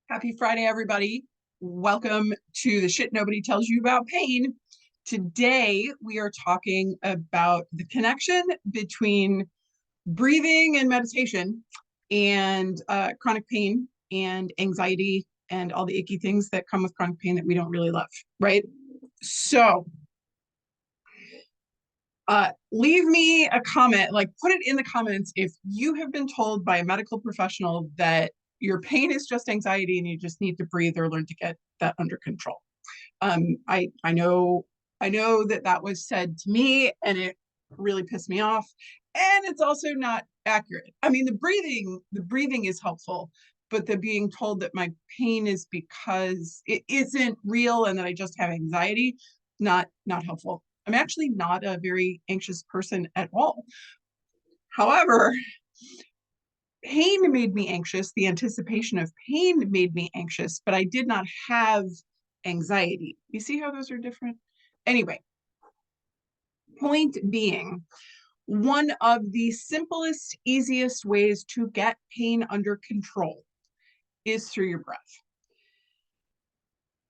Happy Friday, everybody. Welcome to the shit nobody tells you about pain. Today, we are talking about the connection between breathing and meditation and chronic pain and anxiety and all the icky things that come with chronic pain that we don't really love, right? So, leave me a comment, like put it in the comments if you have been told by a medical professional that your pain is just anxiety and you just need to breathe or learn to get that under control. I know that was said to me and it really pissed me off. And it's also not accurate. I mean, the breathing is helpful, but the being told that my pain is because it isn't real and that I just have anxiety, not helpful. I'm actually not a very anxious person at all. However, pain made me anxious. The anticipation of pain made me anxious, but I did not have anxiety. You see how those are different? Anyway, point being, one of the simplest, easiest ways to get pain under control is through your breath.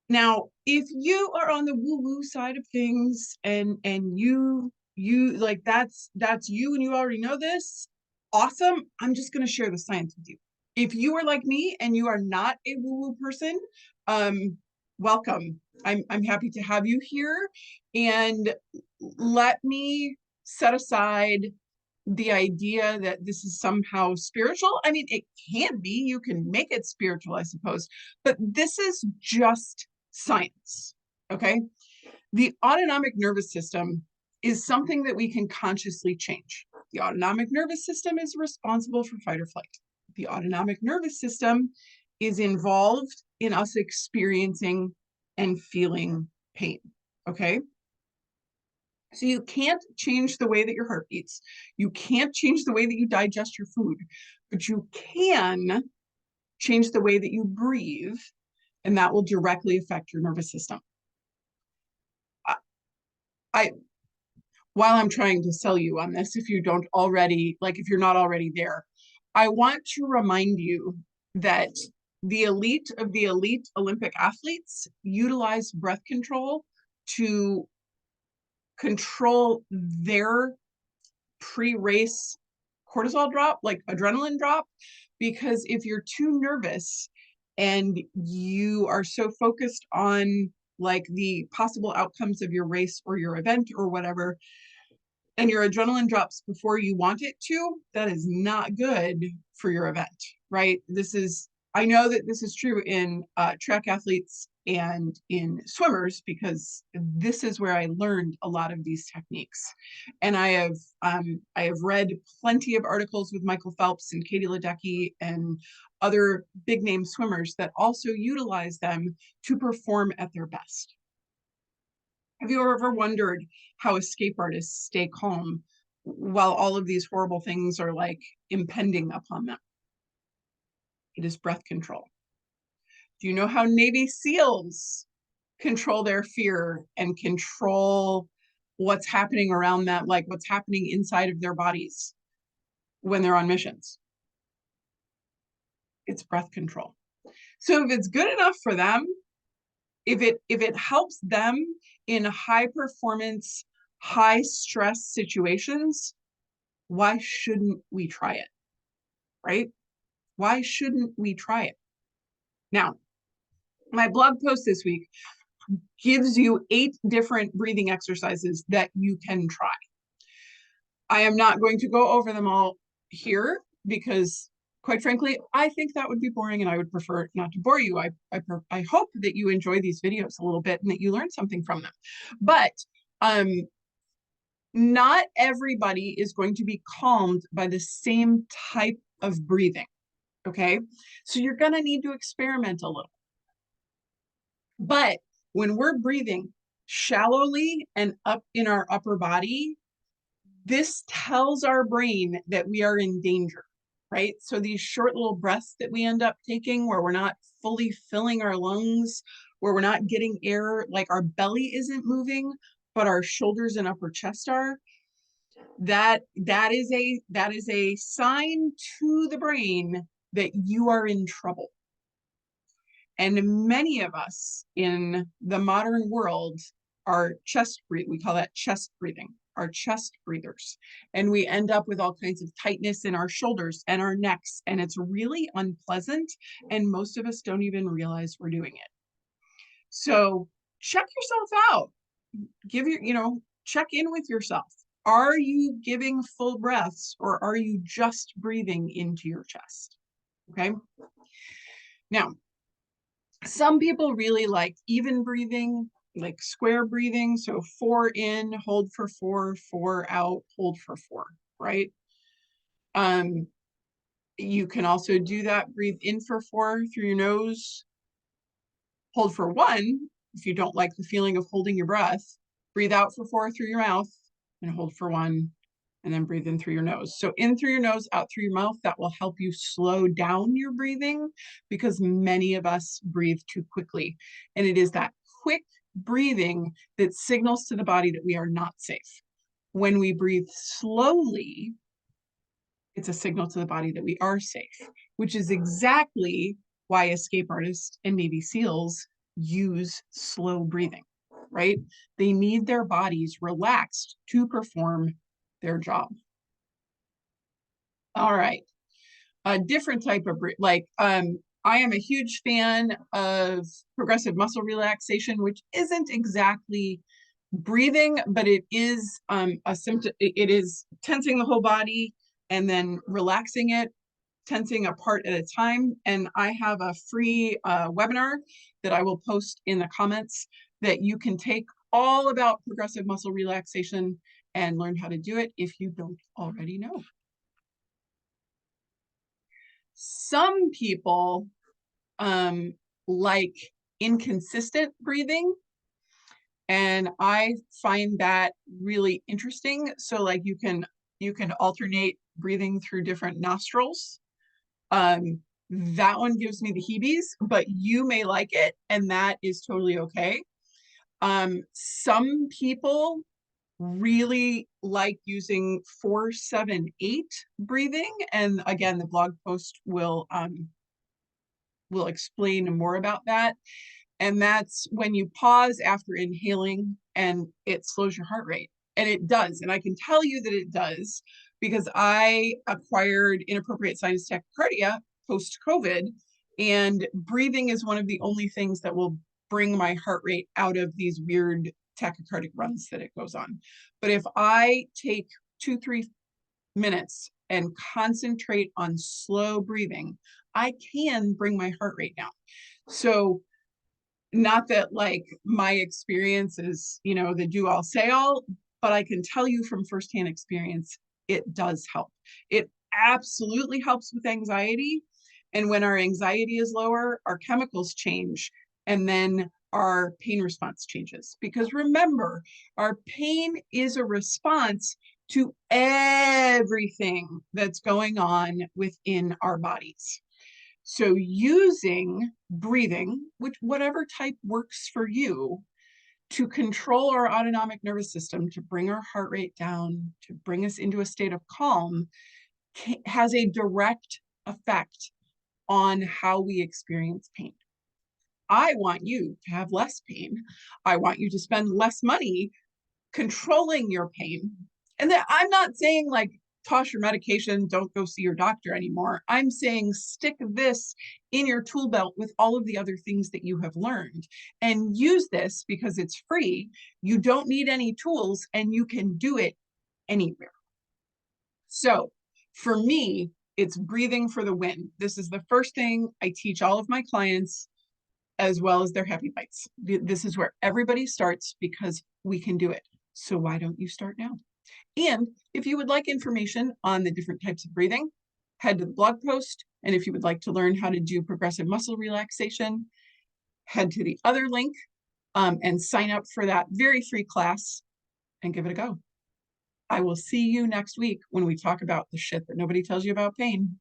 Now, if you are on the woo-woo side of things and you like that's you and you already know this, awesome. I'm just going to share the science with you. If you are like me and you are not a woo-woo person, welcome. I'm happy to have you here, and let me set aside the idea that this is somehow spiritual. I mean, it can be, you can make it spiritual, I suppose, but this is just science, okay? The autonomic nervous system is something that we can consciously change. The autonomic nervous system is responsible for fight or flight. The autonomic nervous system is involved in us experiencing and feeling pain, okay? So you can't change the way that your heart beats. You can't change the way that you digest your food, but you can change the way that you breathe, and that will directly affect your nervous system. I while I'm trying to sell you on this, if you don't already, like if you're not already there, I want to remind you that the elite of the elite Olympic athletes utilize breath control to control their pre-race cortisol drop, like adrenaline drop, because if you're too nervous and you are so focused on like the possible outcomes of your race or your event or whatever, and your adrenaline drops before you want it to, that is not good for your event, right? I know that this is true in track athletes and in swimmers, because this is where I learned a lot of these techniques. And I have read plenty of articles with Michael Phelps and Katie Ledecky and other big name swimmers that also utilize them to perform at their best. Have you ever wondered how escape artists stay calm while all of these horrible things are like impending upon them? It is breath control. Do you know how Navy SEALs control their fear and control what's happening around that, like what's happening inside of their bodies when they're on missions? It's breath control. So if it's good enough for them, if it helps them in high performance, high stress situations, why shouldn't we try it? Right? Why shouldn't we try it? Now, my blog post this week gives you 8 different breathing exercises that you can try. I am not going to go over them all here because, quite frankly, I think that would be boring and I would prefer not to bore you. I hope that you enjoy these videos a little bit and that you learn something from them. But not everybody is going to be calmed by the same type of breathing, okay? So you're going to need to experiment a little. But when we're breathing shallowly and up in our upper body, this tells our brain that we are in danger, right? So these short little breaths that we end up taking where we're not fully filling our lungs, where we're not getting air, like our belly isn't moving, but our shoulders and upper chest are, that is a sign to the brain that you are in trouble. And many of us in the modern world are we call that chest breathing, are chest breathers. And we end up with all kinds of tightness in our shoulders and our necks, and it's really unpleasant. And most of us don't even realize we're doing it. So check yourself out. Check in with yourself. Are you giving full breaths, or are you just breathing into your chest? Okay. Now, some people really like even breathing, like square breathing. So 4 in, hold for 4, 4 out, hold for 4, right? You can also do that. Breathe in for 4 through your nose, hold for 1 if you don't like the feeling of holding your breath. Breathe out for 4 through your mouth and hold for 1, and then breathe in through your nose. So in through your nose, out through your mouth. That will help you slow down your breathing, because many of us breathe too quickly. And it is that quick breathing that signals to the body that we are not safe. When we breathe slowly, it's a signal to the body that we are safe, which is exactly why escape artists and Navy SEALs use slow breathing, right? They need their bodies relaxed to perform their job. All right. A different type of I am a huge fan of progressive muscle relaxation, which isn't exactly breathing, but it is a symptom. It is tensing the whole body and then relaxing it, tensing a part at a time. And I have a free webinar that I will post in the comments that you can take, all about progressive muscle relaxation, and learn how to do it if you don't already know. Some people like inconsistent breathing, and I find that really interesting. So like you can alternate breathing through different nostrils. That one gives me the heebies, but you may like it, and that is totally okay. Some people really like using 4-7-8 breathing, and again, the blog post will explain more about that. And that's when you pause after inhaling and it slows your heart rate. And it does. And I can tell you that it does, because I acquired inappropriate sinus tachycardia post-COVID, and breathing is one of the only things that will bring my heart rate out of these weird tachycardic runs that it goes on. But if I take 2-3 minutes and concentrate on slow breathing, I can bring my heart rate down. So not that like my experience is, the do all say all, but I can tell you from firsthand experience, it does help. It absolutely helps with anxiety. And when our anxiety is lower, our chemicals change, and then our pain response changes. Because remember, our pain is a response to everything that's going on within our bodies. So using breathing, whatever type works for you, to control our autonomic nervous system, to bring our heart rate down, to bring us into a state of calm, has a direct effect on how we experience pain. I want you to have less pain. I want you to spend less money controlling your pain. And that, I'm not saying like toss your medication, don't go see your doctor anymore. I'm saying stick this in your tool belt with all of the other things that you have learned, and use this because it's free. You don't need any tools, and you can do it anywhere. So for me, it's breathing for the win. This is the first thing I teach all of my clients, as well as their happy bites. This is where everybody starts, because we can do it. So why don't you start now? And if you would like information on the different types of breathing, head to the blog post. And if you would like to learn how to do progressive muscle relaxation, head to the other link and sign up for that very free class and give it a go. I will see you next week when we talk about the shit that nobody tells you about pain.